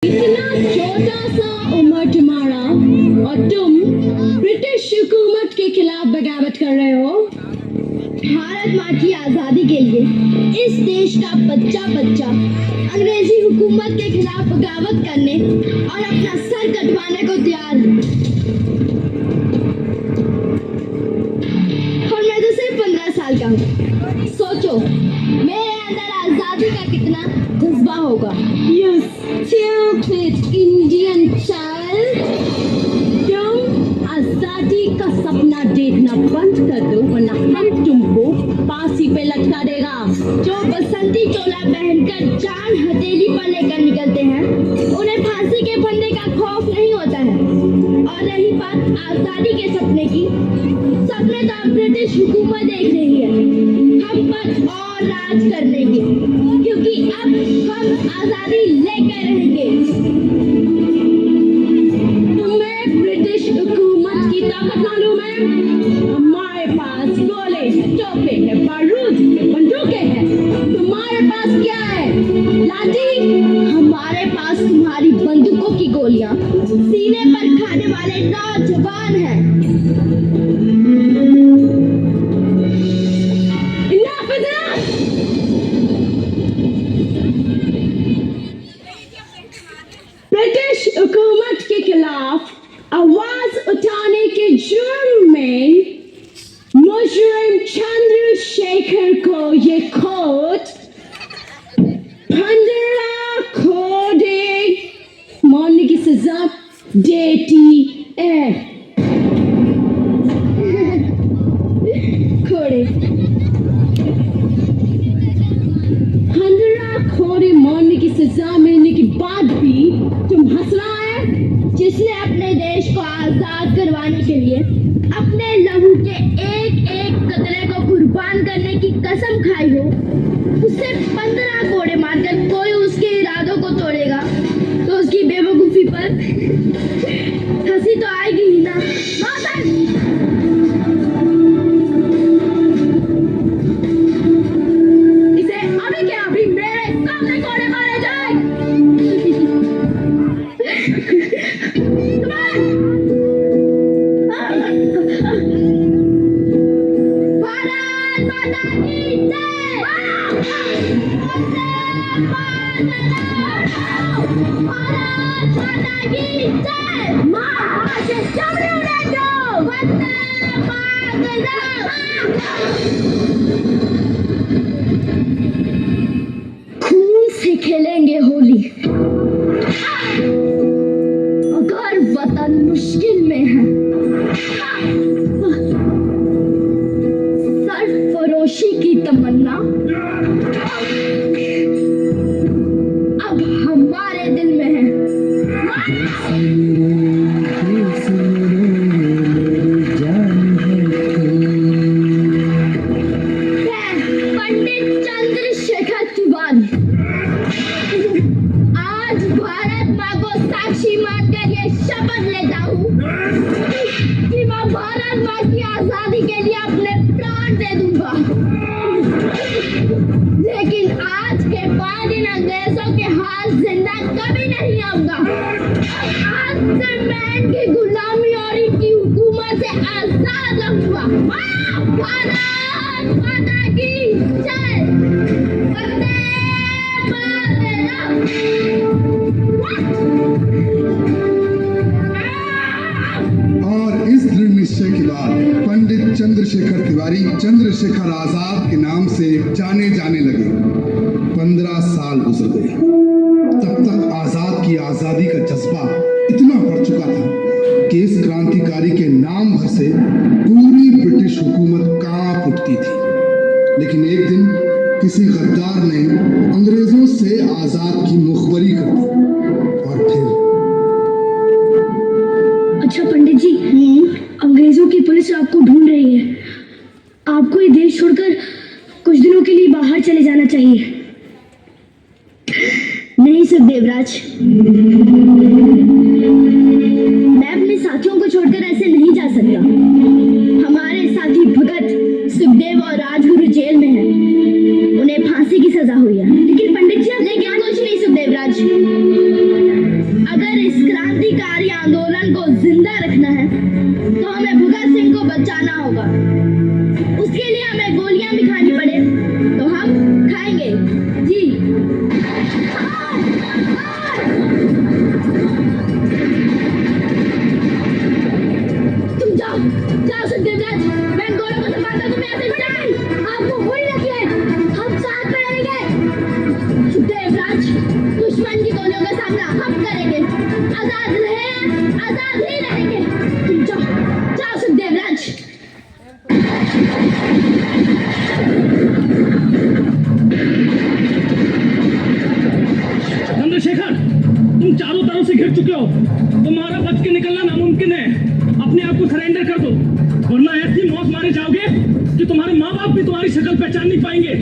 इतना छोटा सा उम्र तुम्हारा और तुम ब्रिटिश हुकूमत के खिलाफ बगावत कर रहे हो। भारत माँ की आजादी के लिए इस देश का बच्चा बच्चा अंग्रेजी हुकूमत के खिलाफ बगावत करने और अपना सर कटवाने को तैयार है। और मैं तो सिर्फ 15 साल का हूँ। सोचो मेरे अंदर आजादी का कितना जज्बा होगा। You stupid Indian child! तुम आजादी का सपना देखना बंद कर दो वरना हम तुमको फांसी पे लटका देगा। जो बसंती चोला पहनकर जान हथेली पर लेकर निकलते हैं उन्हें फांसी के फंदे का खौफ नहीं होता है। और रही बात आजादी के सपने की, सपने तो अब ब्रिटिश हुकूमत देख रही है हम पर और राज करने के, क्योंकि अब हम आजादी लेकर रहेंगे। तुम्हें ब्रिटिश हुकूमत की ताकत मालूम है? हमारे पास गोले, तोपे है, बारूद है, बंदूकें हैं। तुम्हारे पास क्या है? लाठी? हमारे पास तुम्हारी बंदूकों की गोलियां सीने पर खाने वाले नौजवान हैं। Enough is enough! ब्रिटिश हुकूमत के खिलाफ आवाज उठाने के जुर्म में मुजरिम चंद्रशेखर को ये कोर्ट 15 कोड़े मारने की सजा देती है। घोड़े 15 कोड़े मारने की सजा मिलने के बाद भी तुम हंस रहा है? जिसने अपने देश को आजाद करवाने के लिए अपने लहू के एक एक कतरे को कुर्बान करने की कसम खाई हो, उसे 15 कोड़े मारकर कोई उसके इरादों को तोड़ेगा तो उसकी बेवकूफी पर हंसी तो आएगी ही ना। इसे अभी के अभी मेरे सामने कोड़े मारे जाए। भारत माता की जय। भारत माता की जय। माँ से चमड़ी उड़ा दो। वंदे मातरम। खून से खेलेंगे होली। अगर वतन मुश्किल में है, सरफरोशी की तमन्ना अब हमारे दिल में है। पंडित चंद्रशेखर तिवारी आज भारत माँ को साक्षी मानकर ये शपथ लेता हूँ कि मैं भारत माँ की आजादी के लिए अपने प्राण दे दूंगा। लेकिन आज के बाद इन अंग्रेजों के हाथ जिंदा कभी नहीं आऊंगा। आज से मैं इनकी गुलामी और इनकी हुकूमत से आजाद रहूंगा। भारत माता की जय। वंदे मातरम। और इस दृढ़ निश्चय के बाद पंडित चंद्रशेखर तिवारी चंद्रशेखर आजाद के नाम से जाने जाने लगे। 15 साल गुजर गए। तब तक आजाद की आजादी का जज्बा इतना बढ़ चुका था कि इस क्रांतिकारी के नाम भर से पूरी ब्रिटिश हुकूमत कांप उठती थी। लेकिन एक दिन किसी गद्दार ने अंग्रेजों से आजाद की मुखबरी कर दी और फिर अच्छा पंडित जी, अंग्रेजों की पुलिस आपको ढूंढ रही है। आपको ये देश छोड़कर कुछ दिनों के लिए बाहर चले जाना चाहिए। नहीं सुखदेवराज, मैं अपने साथियों को छोड़कर ऐसे नहीं जा सकता। हमारे साथी भगत, सुखदेव और राजगुरु जेल में हैं। उन्हें फांसी की सजा हुई है। लेकिन पंडित जी, आपने क्या कुछ नहीं सुखदेवराज। आंदोलन को जिंदा रखना है तो हमें भगत सिंह को बचाना होगा। उसके लिए हमें गोलियां भी खानी पड़े तो हम खाएंगे। जी। तुम जाओ जाओ सुखदेव राज, मैं इन गोलों को संभालता, तुम यहाँ से जाए। आपको गोली लगी है, हम साथ में रहेंगे। सुखदेव राज, दुश्मन की गोलियों का सामना हम करेंगे। आजाद रहे, आजाद ही रहेंगे। तुम जाओ जाओ सुखदेव राज। चंद्रशेखर, तुम चारों तरफ से घिर चुके हो, तुम्हारा बच के निकलना नामुमकिन है। अपने आप को सरेंडर कर दो, वरना ऐसी मौत मारे जाओगे कि तुम्हारे माँ बाप भी तुम्हारी शक्ल पहचान नहीं पाएंगे।